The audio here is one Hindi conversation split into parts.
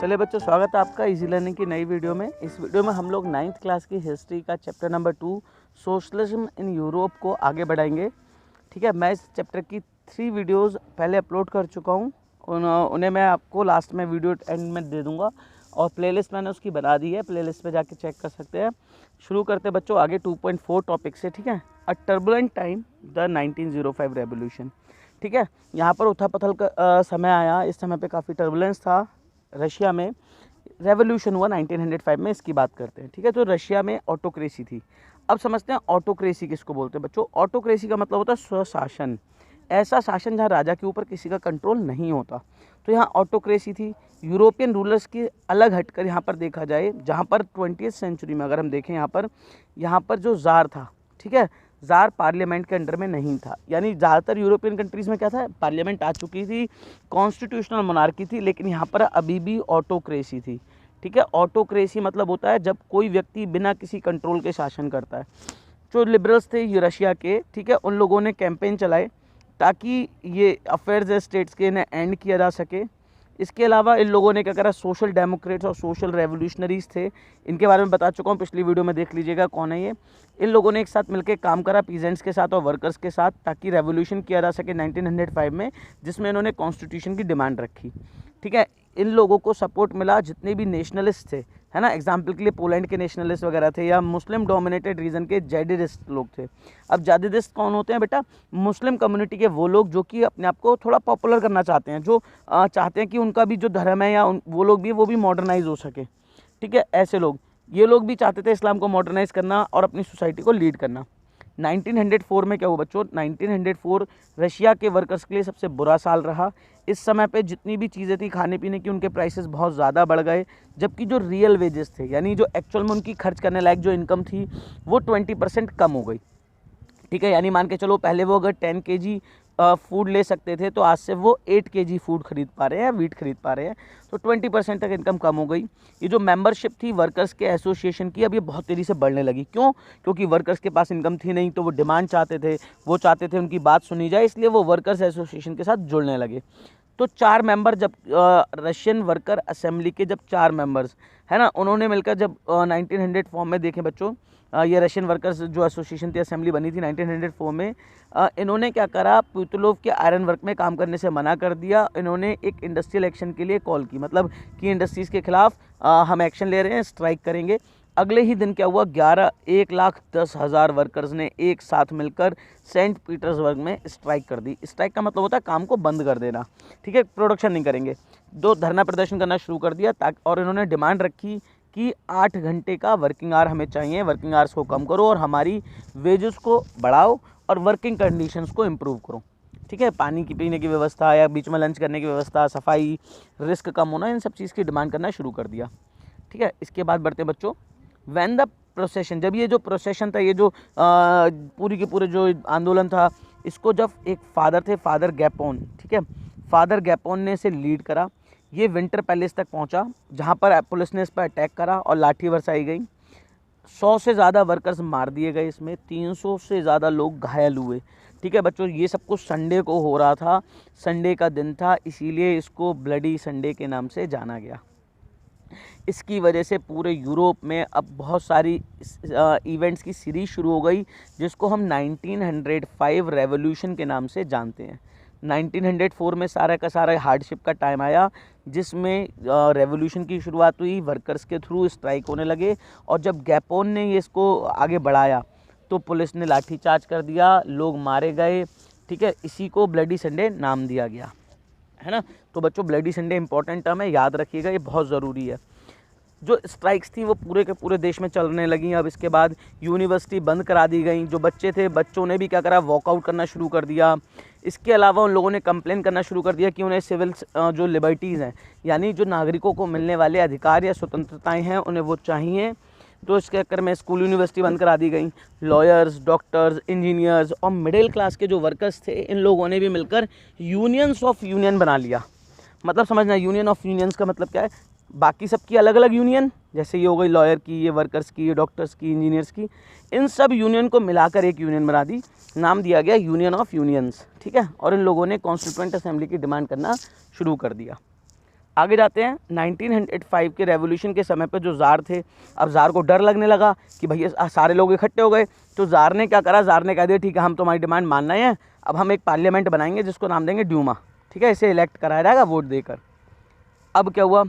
चलिए बच्चों, स्वागत है आपका इजी लर्निंग की नई वीडियो में। इस वीडियो में हम लोग 9th क्लास की हिस्ट्री का chapter number 2 socialism in Europe को आगे बढ़ाएंगे। ठीक है, मैं इस चैप्टर की 3 वीडियोस पहले अपलोड कर चुका हूँ। उन्हें मैं आपको लास्ट में वीडियो एंड में दे दूँगा और प्लेलिस्ट मैंने उसकी बना दी है, प्लेलिस्ट पे जाके चेक कर सकते हैं। शुरू करते हैं बच्चों आगे 2.4 टॉपिक से। ठीक है, अ टर्बुलेंट टाइम द 1905 रेवोल्यूशन। ठीक है, यहाँ पर उथल पुथल का समय आया। इस समय पे काफ़ी टर्बुलेंस था रशिया में। रेवोल्यूशन हुआ 1905 में, इसकी बात करते हैं। ठीक है, तो रशिया में ऑटोक्रेसी थी। अब समझते हैं ऑटोक्रेसी किसको बोलते हैं बच्चों। ऑटोक्रेसी का मतलब होता है स्वशासन, ऐसा शासन जहाँ राजा के ऊपर किसी का कंट्रोल नहीं होता। तो यहाँ ऑटोक्रेसी थी। यूरोपियन रूलर्स की अलग हटकर यहाँ पर देखा जाए, जहाँ पर 20वीं सेंचुरी में अगर हम देखें यहाँ पर जो ज़ार था, ठीक है, ज़ार पार्लियामेंट के अंडर में नहीं था। यानी ज़्यादातर यूरोपियन कंट्रीज़ में क्या था, पार्लियामेंट आ चुकी थी, कॉन्स्टिट्यूशनल मोनार्की थी, लेकिन यहाँ पर अभी भी ऑटोक्रेसी थी। ठीक है, ऑटोक्रेसी मतलब होता है जब कोई व्यक्ति बिना किसी कंट्रोल के शासन करता है। जो लिबरल्स थे रशिया के, ठीक है, उन लोगों ने कैंपेन चलाए ताकि ये अफेयर्स स्टेट्स के इन्हें एंड किया जा सके। इसके अलावा इन लोगों ने क्या करा, सोशल डेमोक्रेट्स और सोशल रेवोल्यूशनरीज थे, इनके बारे में बता चुका हूँ, पिछली वीडियो में देख लीजिएगा कौन है ये। इन लोगों ने एक साथ मिलकर काम करा पीजेंट्स के साथ और वर्कर्स के साथ, ताकि रेवोल्यूशन किया जा सके 1905 में, जिसमें इन्होंने कॉन्स्टिट्यूशन की डिमांड रखी। ठीक है, इन लोगों को सपोर्ट मिला जितने भी नेशनलिस्ट थे, है ना। एग्जाम्पल के लिए पोलैंड के नेशनलिस्ट वगैरह थे, या मुस्लिम डोमिनेटेड रीजन के जेडिस्ट लोग थे। अब जेडिस्ट कौन होते हैं बेटा, मुस्लिम कम्युनिटी के वो लोग जो कि अपने आप को थोड़ा पॉपुलर करना चाहते हैं, जो चाहते हैं कि उनका भी जो धर्म है या वो लोग भी मॉडर्नाइज हो सके। ठीक है, ऐसे लोग, ये लोग भी चाहते थे इस्लाम को मॉडर्नाइज करना और अपनी सोसाइटी को लीड करना। 1904 में क्या हुआ बच्चों, 1904 रशिया के वर्कर्स के लिए सबसे बुरा साल रहा। इस समय पे जितनी भी चीज़ें थी खाने पीने की, उनके प्राइसेस बहुत ज़्यादा बढ़ गए, जबकि जो रियल वेजेस थे, यानी जो एक्चुअल में उनकी खर्च करने लायक जो इनकम थी, वो 20% कम हो गई। ठीक है, यानी मान के चलो पहले वो अगर 10 kg फूड ले सकते थे, तो आज से वो 8 kg फूड खरीद पा रहे हैं, वीट खरीद पा रहे हैं। तो 20% तक इनकम कम हो गई। ये जो मेंबरशिप थी वर्कर्स के एसोसिएशन की, अब ये बहुत तेज़ी से बढ़ने लगी। क्यों? क्योंकि वर्कर्स के पास इनकम थी नहीं, तो वो डिमांड चाहते थे, वो चाहते थे उनकी बात सुनी जाए, इसलिए वो वर्कर्स एसोसिएशन के साथ जुड़ने लगे। तो 4 मेंबर, जब रशियन वर्कर असेंबली के जब 4 मेंबर्स, है ना, उन्होंने मिलकर जब 1904 में देखें बच्चों, ये रशियन वर्कर्स जो एसोसिएशन थी, असेंबली बनी थी 1904 में, इन्होंने क्या करा, पुतलोव के आयरन वर्क में काम करने से मना कर दिया। इन्होंने एक इंडस्ट्रियल एक्शन के लिए कॉल की, मतलब कि इंडस्ट्रीज़ के खिलाफ हम एक्शन ले रहे हैं, स्ट्राइक करेंगे। अगले ही दिन क्या हुआ, 1,10,000 वर्कर्स ने एक साथ मिलकर सेंट पीटर्सबर्ग में स्ट्राइक कर दी। स्ट्राइक का मतलब होता है काम को बंद कर देना। ठीक है, प्रोडक्शन नहीं करेंगे। दो धरना प्रदर्शन करना शुरू कर दिया, और इन्होंने डिमांड रखी कि 8 घंटे का वर्किंग आवर हमें चाहिए, वर्किंग आवर्स को कम करो और हमारी वेजेस को बढ़ाओ और वर्किंग कंडीशंस को इम्प्रूव करो। ठीक है, पानी की पीने की व्यवस्था या बीच में लंच करने की व्यवस्था, सफाई, रिस्क कम होना, इन सब चीज़ की डिमांड करना शुरू कर दिया। ठीक है, इसके बाद बढ़ते बच्चों, व्हेन द प्रोसेशन, जब ये जो प्रोसेशन था, ये जो पूरी के पूरे जो आंदोलन था, इसको जब एक फादर थे, फादर गैपोन, ठीक है, फादर गैपोन ने इसे लीड करा। ये विंटर पैलेस तक पहुंचा, जहां पर पुलिस ने इस पर अटैक करा और लाठी बरसाई गई। 100 से ज़्यादा वर्कर्स मार दिए गए, इसमें 300 से ज़्यादा लोग घायल हुए। ठीक है बच्चों, ये सब कुछ संडे को हो रहा था, संडे का दिन था, इसीलिए इसको ब्लडी संडे के नाम से जाना गया। इसकी वजह से पूरे यूरोप में अब बहुत सारी इवेंट्स की सीरीज शुरू हो गई, जिसको हम 1905 रेवोल्यूशन के नाम से जानते हैं। 1904 में सारा का सारा हार्डशिप का टाइम आया, जिसमें रेवोल्यूशन की शुरुआत हुई, वर्कर्स के थ्रू स्ट्राइक होने लगे, और जब गैपोन ने ये इसको आगे बढ़ाया तो पुलिस ने लाठीचार्ज कर दिया, लोग मारे गए। ठीक है, इसी को ब्लडी संडे नाम दिया गया, है ना। तो बच्चों, ब्लडी संडे इंपॉर्टेंट टर्म है, याद रखिएगा, ये बहुत ज़रूरी है। जो स्ट्राइक्स थी वो पूरे के पूरे देश में चलने लगी। अब इसके बाद यूनिवर्सिटी बंद करा दी गई। जो बच्चे थे, बच्चों ने भी क्या करा, वॉकआउट करना शुरू कर दिया। इसके अलावा उन लोगों ने कंप्लेन करना शुरू कर दिया कि उन्हें सिविल जो लिबर्टीज़ हैं, यानी जो नागरिकों को मिलने वाले अधिकार या स्वतंत्रताएं हैं, उन्हें वो चाहिए। तो इसके चक्कर में स्कूल यूनिवर्सिटी बंद करा दी गई। लॉयर्स, डॉक्टर्स, इंजीनियर्स और मिडिल क्लास के जो वर्कर्स थे, इन लोगों ने भी मिलकर यूनियंस ऑफ यूनियन बना लिया। मतलब समझना, यूनियन ऑफ यूनियंस का मतलब क्या है, बाकी सबकी अलग अलग यूनियन, जैसे ये हो गई लॉयर की, ये वर्कर्स की, ये डॉक्टर्स की, इंजीनियर्स की, इन सब यूनियन को मिलाकर एक यूनियन बना दी, नाम दिया गया यूनियन ऑफ यूनियंस। ठीक है, और इन लोगों ने कॉन्स्टिट्यूएंट असेंबली की डिमांड करना शुरू कर दिया। आगे जाते हैं 1905 के रेवोल्यूशन के समय पे जो ज़ार थे, अब ज़ार को डर लगने लगा कि भैया सारे लोग इकट्ठे हो गए, तो ज़ार ने क्या करा, ज़ार ने कह दिया ठीक है हम तुम्हारी डिमांड मानना है, अब हम एक पार्लियामेंट बनाएंगे जिसको नाम देंगे ड्यूमा, ठीक है, इसे इलेक्ट कराया जाएगा वोट देकर। अब क्या हुआ,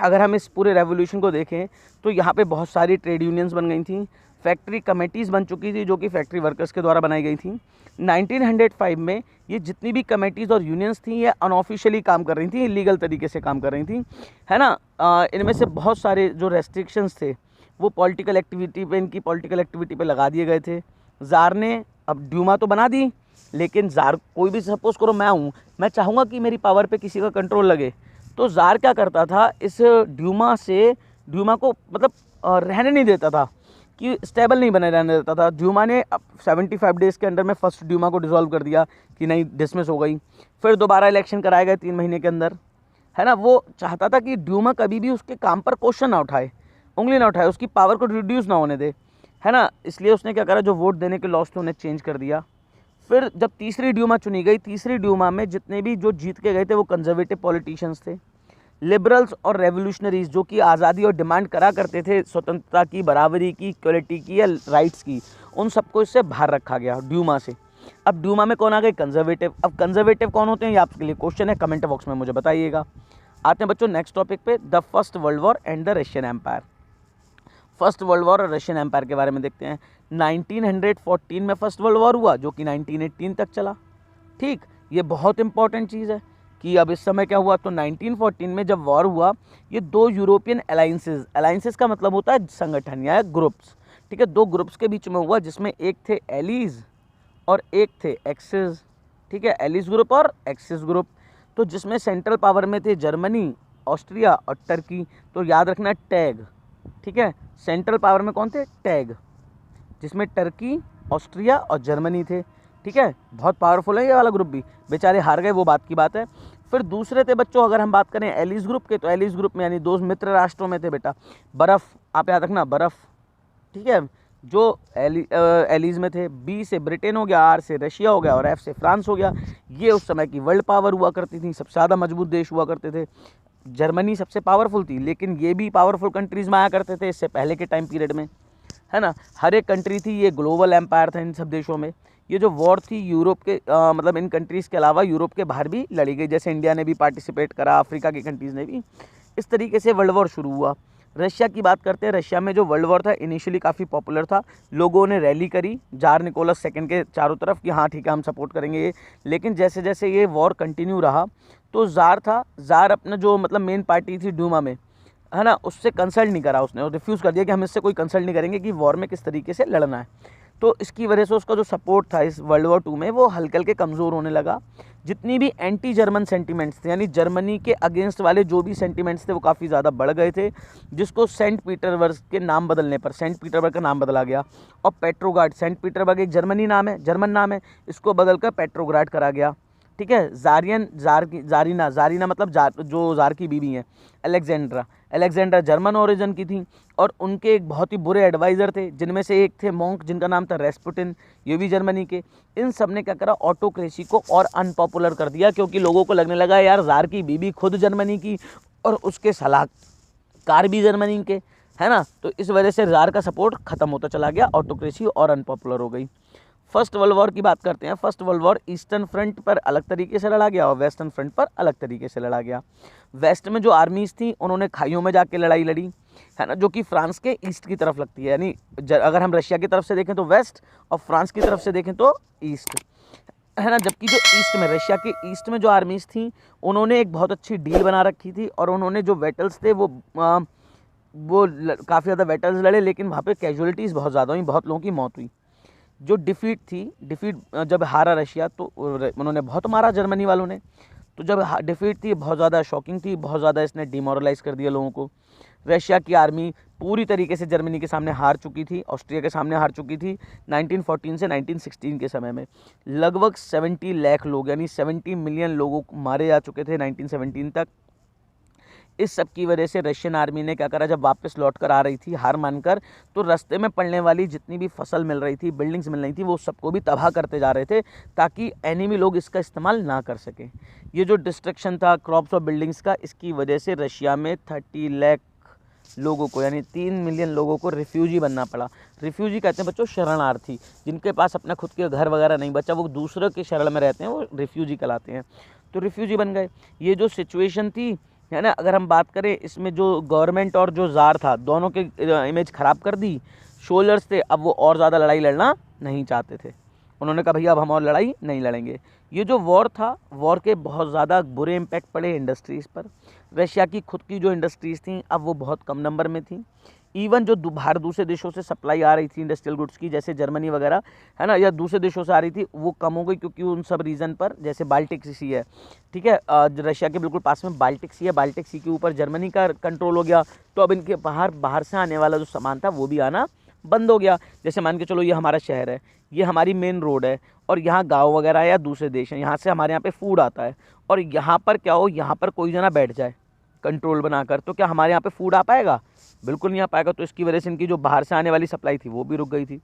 अगर हम इस पूरे रेवोल्यूशन को देखें तो यहाँ पे बहुत सारी ट्रेड यूनियंस बन गई थी, फैक्ट्री कमेटीज़ बन चुकी थी जो कि फैक्ट्री वर्कर्स के द्वारा बनाई गई थी। 1905 में ये जितनी भी कमेटीज़ और यूनियंस थी ये अनऑफिशियली काम कर रही थी, इलीगल तरीके से काम कर रही थी, है ना। इनमें से बहुत सारे जो रेस्ट्रिक्शंस थे वो पॉलिटिकल एक्टिविटी पे, इनकी पॉलिटिकल एक्टिविटी पे लगा दिए गए थे। ज़ार ने अब ड्यूमा तो बना दी, लेकिन ज़ार, कोई भी सपोज़ करो मैं हूँ, मैं चाहूँगा कि मेरी पावर पे किसी का कंट्रोल लगे, तो ज़ार क्या करता था, इस ड्यूमा को मतलब रहने नहीं देता था, कि स्टेबल नहीं बने रहने देता था। ड्यूमा ने 75 डेज़ के अंदर में फर्स्ट ड्यूमा को डिसॉल्व कर दिया कि नहीं, डिसमिस हो गई। फिर दोबारा इलेक्शन कराए गए 3 महीने के अंदर, है ना। वो चाहता था कि ड्यूमा कभी भी उसके काम पर क्वेश्चन ना उठाए, उंगली ना उठाए, उसकी पावर को रिड्यूस ना होने दे, है ना। इसलिए उसने क्या करा, जो वोट देने के लॉस थे उन्हें चेंज कर दिया। फिर जब तीसरी ड्यूमा चुनी गई, तीसरी ड्यूमा में जितने भी जो जीत के गए थे वो कंजर्वेटिव पॉलिटिशियंस थे, लिबरल्स और रेवोल्यूशनरीज जो कि आज़ादी और डिमांड करा करते थे स्वतंत्रता की, बराबरी की, इक्वलिटी की या राइट्स की, उन सबको इससे बाहर रखा गया ड्यूमा से। अब ड्यूमा में कौन आ गए, कंजर्वेटिव। अब कंजर्वेटिव कौन होते हैं ये आपके लिए क्वेश्चन है, कमेंट बॉक्स में मुझे बताइएगा। आते हैं बच्चों नेक्स्ट टॉपिक पे, the first world war and the Russian empire. First world war और रशियन एम्पायर के बारे में देखते हैं। 1914 में फर्स्ट वर्ल्ड वॉर हुआ जो कि 1918 तक चला, ठीक। ये बहुत इंपॉर्टेंट चीज़ है कि अब इस समय क्या हुआ, तो 1914 में जब वॉर हुआ, ये 2 यूरोपियन अलाइंसेस का मतलब होता है संगठन या ग्रुप्स, ठीक है, 2 ग्रुप्स के बीच में हुआ, जिसमें एक थे एलीज और एक थे एक्सिस, ठीक है, एलीज ग्रुप और एक्सिस ग्रुप। तो जिसमें सेंट्रल पावर में थे जर्मनी, ऑस्ट्रिया और टर्की। तो याद रखना टैग, ठीक है, सेंट्रल पावर में कौन थे, टैग, जिसमें टर्की, ऑस्ट्रिया और जर्मनी थे, ठीक है। बहुत पावरफुल है ये वाला ग्रुप भी, बेचारे हार गए वो बात की बात है। फिर दूसरे थे बच्चों, अगर हम बात करें एलीज ग्रुप के, तो एलीज ग्रुप में यानी 2 मित्र राष्ट्रों में थे बेटा, बर्फ़, आप याद रखना बर्फ़, ठीक है, जो एलीज में थे। बी से ब्रिटेन हो गया, आर से रशिया हो गया और एफ से फ्रांस हो गया। ये उस समय की वर्ल्ड पावर हुआ करती थी, सबसे ज़्यादा मजबूत देश हुआ करते थे। जर्मनी सबसे पावरफुल थी, लेकिन ये भी पावरफुल कंट्रीज़ में आया करते थे इससे पहले के टाइम पीरियड में, है ना। हर एक कंट्री थी, ये ग्लोबल एम्पायर था इन सब देशों में। ये जो वॉर थी यूरोप के मतलब इन कंट्रीज़ के अलावा यूरोप के बाहर भी लड़ी गई, जैसे इंडिया ने भी पार्टिसिपेट करा, अफ्रीका की कंट्रीज़ ने भी। इस तरीके से वर्ल्ड वॉर शुरू हुआ। रशिया की बात करते हैं। रशिया में जो वर्ल्ड वॉर था इनिशियली काफ़ी पॉपुलर था, लोगों ने रैली करी जार निकोलस सेकंड के चारों तरफ कि हाँ ठीक है हम सपोर्ट करेंगे ये। लेकिन जैसे जैसे ये वॉर कंटिन्यू रहा तो जार अपना जो मतलब मेन पार्टी थी ड्यूमा में, है ना, उससे कंसल्ट नहीं करा उसने, और रिफ्यूज़ कर दिया कि हम इससे कोई कंसल्ट नहीं करेंगे कि वॉर में किस तरीके से लड़ना है। तो इसकी वजह से उसका जो सपोर्ट था इस वर्ल्ड वॉर 2 में वो हल्के हल्के कमज़ोर होने लगा। जितनी भी एंटी जर्मन सेंटिमेंट्स थे, यानी जर्मनी के अगेंस्ट वाले जो भी सेंटिमेंट्स थे वो काफ़ी ज़्यादा बढ़ गए थे, जिसको सेंट पीटरबर्ग के नाम बदलने पर सेंट पीटरबर्ग का नाम बदला गया। और पेट्रोग्राड, सेंट पीटरबर्ग एक जर्मन नाम है, इसको बदलकर पेट्रोग्राड करा गया, ठीक है। जारीना मतलब जो जार की बीवी हैं, अलेक्जेंड्रा जर्मन ओरिजिन की थी, और उनके एक बहुत ही बुरे एडवाइज़र थे, जिनमें से एक थे मॉन्क जिनका नाम था रेस्पुटिन, ये भी जर्मनी के। इन सब ने क्या करा, ऑटोक्रेसी को और अनपॉपुलर कर दिया, क्योंकि लोगों को लगने लगा यार जार की बीवी खुद जर्मनी की और उसके सलाहकार भी जर्मनी के, है ना। तो इस वजह से जार का सपोर्ट खत्म होता चला गया, ऑटोक्रेसी और अनपॉपुलर हो गई। फर्स्ट वर्ल्ड वॉर की बात करते हैं। First world war eastern front पर अलग तरीके से लड़ा गया और वेस्टर्न फ्रंट पर अलग तरीके से लड़ा गया। वेस्ट में जो आर्मीज़ थी उन्होंने खाइयों में जाके लड़ाई लड़ी, है ना, जो कि फ्रांस के ईस्ट की तरफ लगती है, यानी अगर हम रशिया की तरफ से देखें तो वेस्ट और फ्रांस की तरफ से देखें तो ईस्ट, है ना। जबकि जो ईस्ट में, रशिया के ईस्ट में जो आर्मीज़ थी उन्होंने एक बहुत अच्छी डील बना रखी थी, और उन्होंने जो बैटल्स थे वो काफ़ी ज़्यादा बैटल्स लड़े, लेकिन वहाँ पे कैजुअलिटीज़ बहुत ज़्यादा हुई, बहुत लोगों की मौत हुई। जो डिफीट जब हारा रशिया तो उन्होंने बहुत मारा जर्मनी वालों ने, तो जब डिफीट थी बहुत ज़्यादा शॉकिंग थी, बहुत ज़्यादा इसने डिमोरलाइज़ कर दिया लोगों को। रशिया की आर्मी पूरी तरीके से जर्मनी के सामने हार चुकी थी, ऑस्ट्रिया के सामने हार चुकी थी 1914 से 1916 के समय में। लगभग 70 लाख लोग यानी 70 मिलियन लोगों को मारे जा चुके थे 1917 तक। इस सब की वजह से रशियन आर्मी ने क्या करा, जब वापस लौट कर आ रही थी हार मानकर, तो रास्ते में पड़ने वाली जितनी भी फसल मिल रही थी, बिल्डिंग्स मिल रही थी, वो सबको भी तबाह करते जा रहे थे ताकि एनिमी लोग इसका इस्तेमाल ना कर सकें। ये जो डिस्ट्रक्शन था क्रॉप्स और बिल्डिंग्स का, इसकी वजह से रशिया में 30 लाख लोगों को यानी 3 मिलियन लोगों को रिफ्यूजी बनना पड़ा। रिफ्यूजी कहते हैं बच्चों शरणार्थी, जिनके पास अपना खुद के घर वगैरह नहीं बचा, वो दूसरों के शरण में रहते हैं, वो रिफ्यूजी कहलाते हैं। तो रिफ्यूजी बन गए। ये जो सिचुएशन थी है ना, अगर हम बात करें इसमें जो गवर्नमेंट और जो ज़ार था दोनों के इमेज ख़राब कर दी। सोल्जर्स थे, अब वो और ज़्यादा लड़ाई लड़ना नहीं चाहते थे। उन्होंने कहा भैया अब हम और लड़ाई नहीं लड़ेंगे। ये जो वॉर था, वॉर के बहुत ज़्यादा बुरे इम्पैक्ट पड़े इंडस्ट्रीज़ पर। रशिया की खुद की जो इंडस्ट्रीज़ थी अब वो बहुत कम नंबर में थी। इवन जो बाहर दूसरे देशों से सप्लाई आ रही थी इंडस्ट्रियल गुड्स की, जैसे जर्मनी वगैरह है ना, या दूसरे देशों से आ रही थी, वो कम हो गई क्योंकि उन सब रीज़न पर, जैसे बाल्टिक सी है, ठीक है, रशिया के बिल्कुल पास में बाल्टिक सी है, बाल्टिक सी के ऊपर जर्मनी का कंट्रोल हो गया, तो अब इनके बाहर से आने वाला जो सामान था वो भी आना बंद हो गया। जैसे मान के चलो ये हमारा शहर है, ये हमारी मेन रोड है, और यहाँ गाँव वगैरह या दूसरे देश हैं, यहाँ से हमारे यहाँ पे फूड आता है, और यहाँ पर क्या हो, यहाँ पर कोई जना बैठ जाए कंट्रोल बनाकर, तो क्या हमारे यहाँ पे फूड आ पाएगा? बिल्कुल नहीं आ पाएगा। तो इसकी वजह से इनकी जो बाहर से आने वाली सप्लाई थी वो भी रुक गई थी।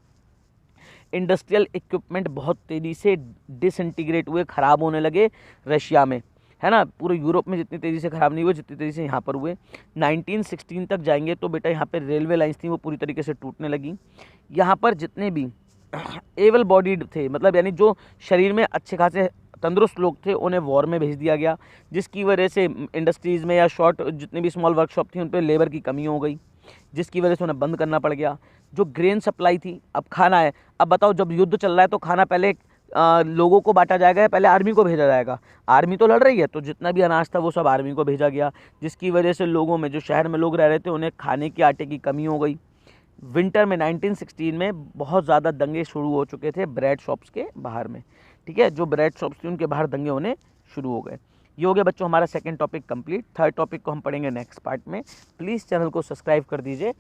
इंडस्ट्रियल इक्विपमेंट बहुत तेज़ी से डिसइंटीग्रेट हुए, ख़राब होने लगे रशिया में, है ना। पूरे यूरोप में जितनी तेज़ी से ख़राब नहीं हुए जितनी तेज़ी से यहाँ पर हुए। 1916 तक जाएंगे तो बेटा यहाँ पर रेलवे लाइन्स थी वो पूरी तरीके से टूटने लगी। यहाँ पर जितने भी एबल बॉडीड थे, मतलब यानी जो शरीर में अच्छे खासे तंदुरुस्त लोग थे, उन्हें वॉर में भेज दिया गया, जिसकी वजह से इंडस्ट्रीज़ में या शॉर्ट जितनी भी स्मॉल वर्कशॉप थी उन पर लेबर की कमी हो गई, जिसकी वजह से उन्हें बंद करना पड़ गया। जो ग्रेन सप्लाई थी, अब खाना है, अब बताओ जब युद्ध चल रहा है तो खाना पहले लोगों को बांटा जाएगा या पहले आर्मी को भेजा जाएगा? आर्मी तो लड़ रही है, तो जितना भी अनाज था वो सब आर्मी को भेजा गया, जिसकी वजह से लोगों में, जो शहर में लोग रह रहे थे, उन्हें खाने के आटे की कमी हो गई। विंटर में 1916 में बहुत ज़्यादा दंगे शुरू हो चुके थे ब्रेड शॉप्स के बाहर में, ठीक है, जो ब्रेड शॉप्स थी उनके बाहर दंगे होने शुरू हो गए। ये हो गया बच्चों हमारा second topic complete. Third topic को हम पढ़ेंगे नेक्स्ट पार्ट में। प्लीज़ चैनल को सब्सक्राइब कर दीजिए